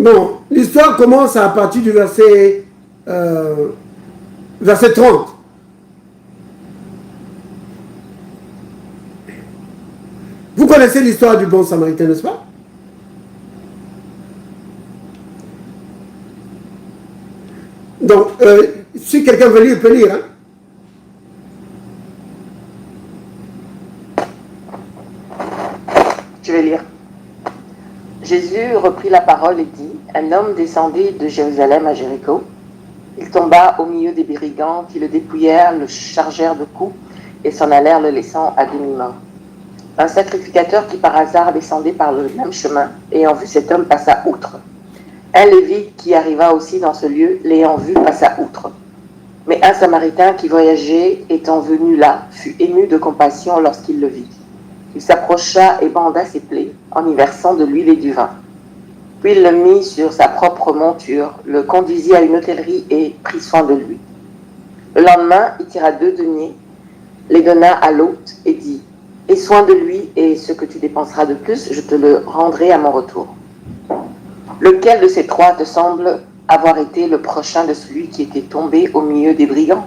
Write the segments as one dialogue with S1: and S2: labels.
S1: Bon, l'histoire commence à partir du verset 30. Vous connaissez l'histoire du bon samaritain, n'est-ce pas? Donc, si quelqu'un veut lire, il peut lire. Hein?
S2: Je vais lire. Jésus reprit la parole et dit, un homme descendait de Jérusalem à Jéricho. Il tomba au milieu des brigands qui le dépouillèrent, le chargèrent de coups et s'en allèrent le laissant à demi-mort. Un sacrificateur qui par hasard descendait par le même chemin, ayant vu cet homme, passa outre. Un Lévite qui arriva aussi dans ce lieu, l'ayant vu, passa outre. Mais un Samaritain qui voyageait, étant venu là, fut ému de compassion lorsqu'il le vit. Il s'approcha et banda ses plaies, en y versant de l'huile et du vin. Puis il le mit sur sa propre monture, le conduisit à une hôtellerie et prit soin de lui. Le lendemain, il tira 2 deniers, les donna à l'hôte et dit, « Aie soin de lui, et ce que tu dépenseras de plus, je te le rendrai à mon retour. » Lequel de ces 3 te semble avoir été le prochain de celui qui était tombé au milieu des brigands?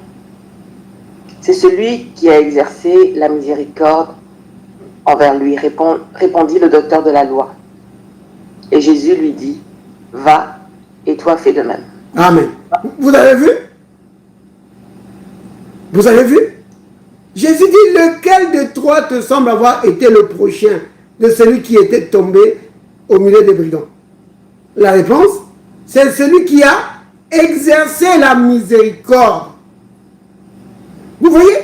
S2: C'est celui qui a exercé la miséricorde envers lui, répondit le docteur de la loi. Et Jésus lui dit, va, et toi fais de même.
S1: Amen. Vous avez vu? Vous avez vu? Jésus dit, lequel de 3 te semble avoir été le prochain de celui qui était tombé au milieu des brigands? La réponse, c'est celui qui a exercé la miséricorde. Vous voyez?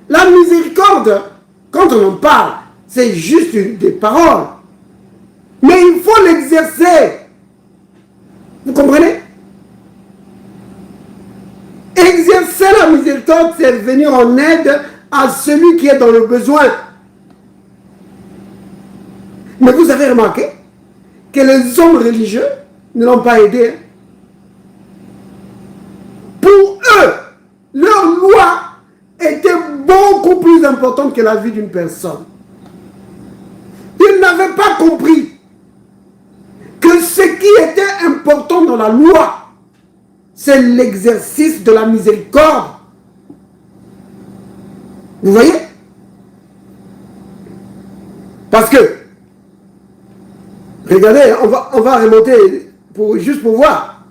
S1: La miséricorde, quand on en parle, c'est juste des paroles. Mais il faut l'exercer. Vous comprenez? Exercer la miséricorde, c'est venir en aide à celui qui est dans le besoin. Mais vous avez remarqué que les hommes religieux ne l'ont pas aidé. Pour eux, leur loi était beaucoup plus importante que la vie d'une personne. Ils n'avaient pas compris que ce qui était important dans la loi, c'est l'exercice de la miséricorde. Vous voyez? Parce que, regardez, on va remonter juste pour voir.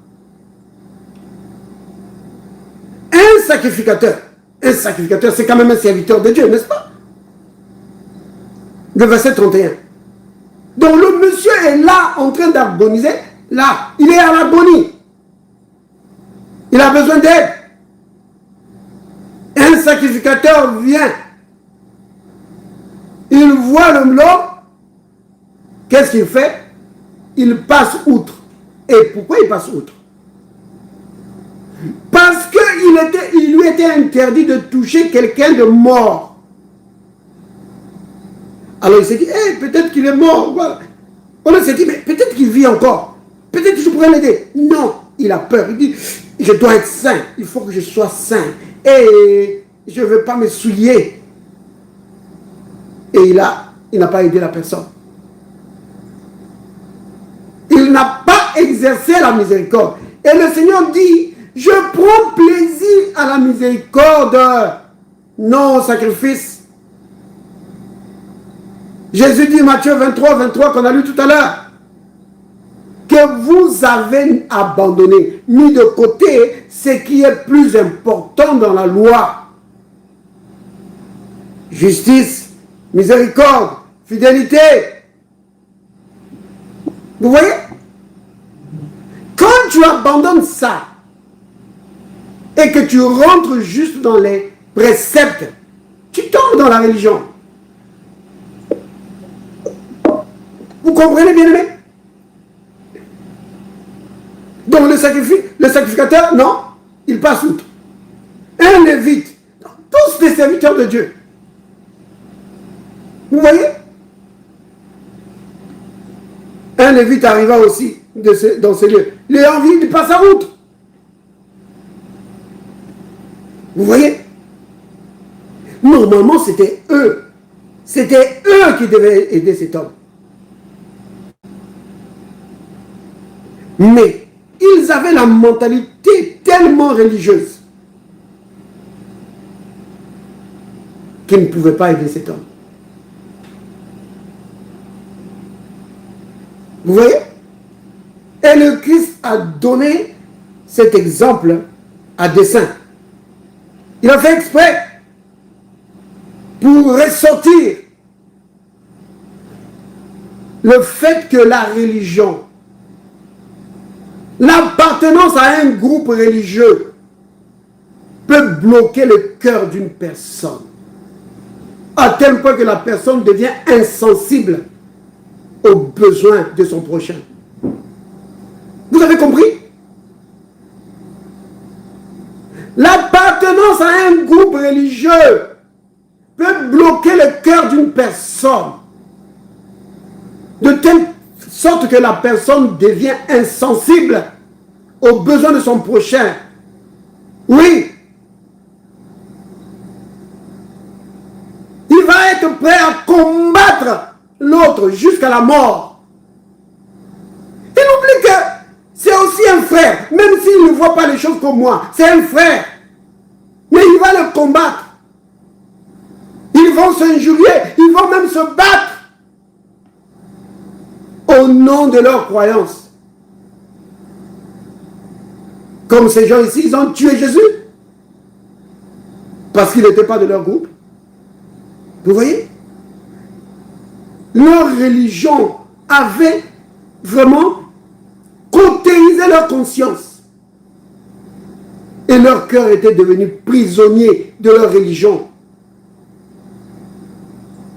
S1: Un sacrificateur, c'est quand même un serviteur de Dieu, n'est-ce pas? Le verset 31. Donc le monsieur est là en train d'agoniser. Là, il est à l'agonie. Il a besoin d'aide. Un sacrificateur vient. Il voit l'homme. Qu'est-ce qu'il fait? Il passe outre. Et pourquoi il passe outre? Parce qu'il lui était interdit de toucher quelqu'un de mort. Alors il s'est dit, hey, peut-être qu'il est mort. Voilà. On s'est dit, mais peut-être qu'il vit encore. Peut-être que je pourrais l'aider. Non, il a peur. Il dit, je dois être saint. Il faut que je sois saint. Et je ne veux pas me souiller. Et il n'a pas aidé la personne. Il n'a pas exercé la miséricorde. Et le Seigneur dit, je prends plaisir à la miséricorde, non au sacrifice. Jésus dit, Matthieu 23 qu'on a lu tout à l'heure, que vous avez abandonné, mis de côté ce qui est plus important dans la loi. Justice, miséricorde, fidélité. Vous voyez? Quand tu abandonnes ça, et que tu rentres juste dans les préceptes, tu tombes dans la religion. Vous comprenez, bien aimé? Donc le sacrificateur, non, il passe outre. Un lévite, tous des serviteurs de Dieu. Vous voyez? Un lévite arriva aussi dans ces lieux. Les envies, il passe à outre. Vous voyez? Normalement, c'était eux. C'était eux qui devaient aider cet homme. Mais ils avaient la mentalité tellement religieuse qu'ils ne pouvaient pas aider cet homme. Vous voyez? Et le Christ a donné cet exemple à dessein. Il a fait exprès pour ressortir le fait que la religion, l'appartenance à un groupe religieux peut bloquer le cœur d'une personne à tel point que la personne devient insensible aux besoins de son prochain. Vous avez compris? L'appartenance à un groupe religieux peut bloquer le cœur d'une personne de telle sorte que la personne devient insensible aux besoins de son prochain. Oui. Il va être prêt à combattre l'autre jusqu'à la mort. Il oublie que c'est aussi un frère, même s'il ne voit pas les choses comme moi. C'est un frère. Mais il va le combattre. Ils vont s'injurier, ils vont même se battre au nom de leur croyance. Comme ces gens ici, ils ont tué Jésus parce qu'il n'était pas de leur groupe. Vous voyez? Leur religion avait vraiment cautérisé leur conscience. Et leur cœur était devenu prisonnier de leur religion.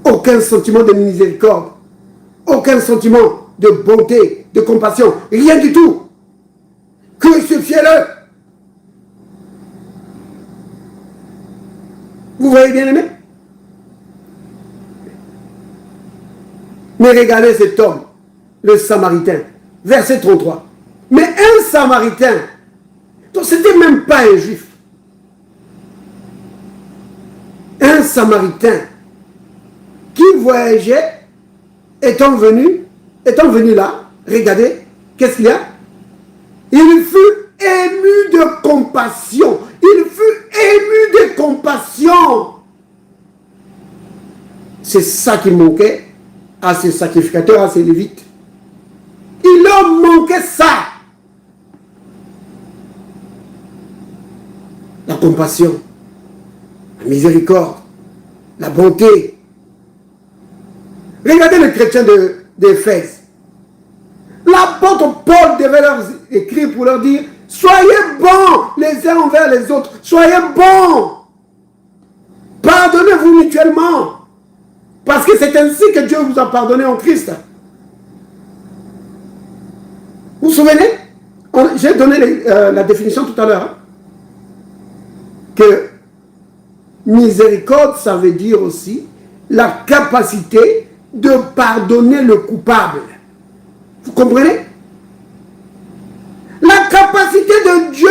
S1: Aucun sentiment de miséricorde, aucun sentiment de bonté, de compassion, rien du tout. Crucifiez-le. Vous voyez bien aimé? Mais regardez cet homme, le Samaritain, verset 33. Mais un Samaritain, donc c'était même pas un juif. Un Samaritain qui voyageait, étant venu là, regardez, qu'est-ce qu'il y a? Il fut ému de compassion. Il fut ému de compassion. C'est ça qui manquait à ces sacrificateurs, à ces lévites. Il leur manquait ça. La compassion, la miséricorde, la bonté. Regardez les chrétiens d'Éphèse. L'apôtre Paul devait leur écrire pour leur dire: soyez bons les uns envers les autres. Soyez bons. Pardonnez-vous mutuellement. Parce que c'est ainsi que Dieu vous a pardonné en Christ. Vous vous souvenez? J'ai donné la définition tout à l'heure. Hein, que miséricorde, ça veut dire aussi la capacité de pardonner le coupable. Vous comprenez? La capacité de Dieu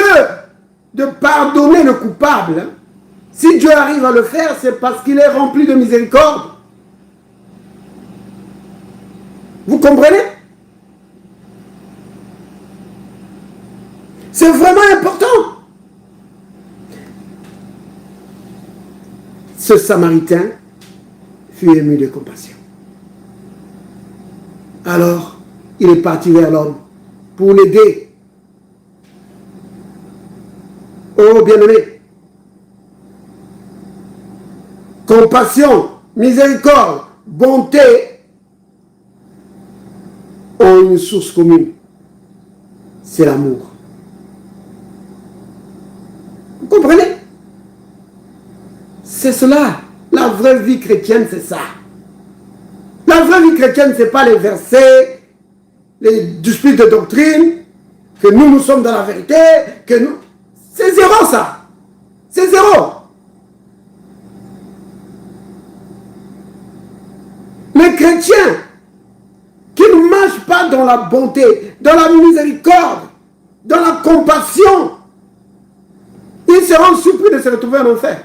S1: de pardonner le coupable. Si Dieu arrive à le faire, c'est parce qu'il est rempli de miséricorde. Vous comprenez? C'est vraiment important. Ce Samaritain fut ému de compassion. Alors, il est parti vers l'homme pour l'aider. Oh, bien-aimé, compassion, miséricorde, bonté ont une source commune. C'est l'amour. Vous comprenez? C'est cela. La vraie vie chrétienne, c'est ça. La vraie vie chrétienne, ce n'est pas les versets, les disputes de doctrine, que nous sommes dans la vérité, que nous... C'est zéro ça. C'est zéro. Les chrétiens qui ne marchent pas dans la bonté, dans la miséricorde, dans la compassion, ils seront surpris de se retrouver en enfer.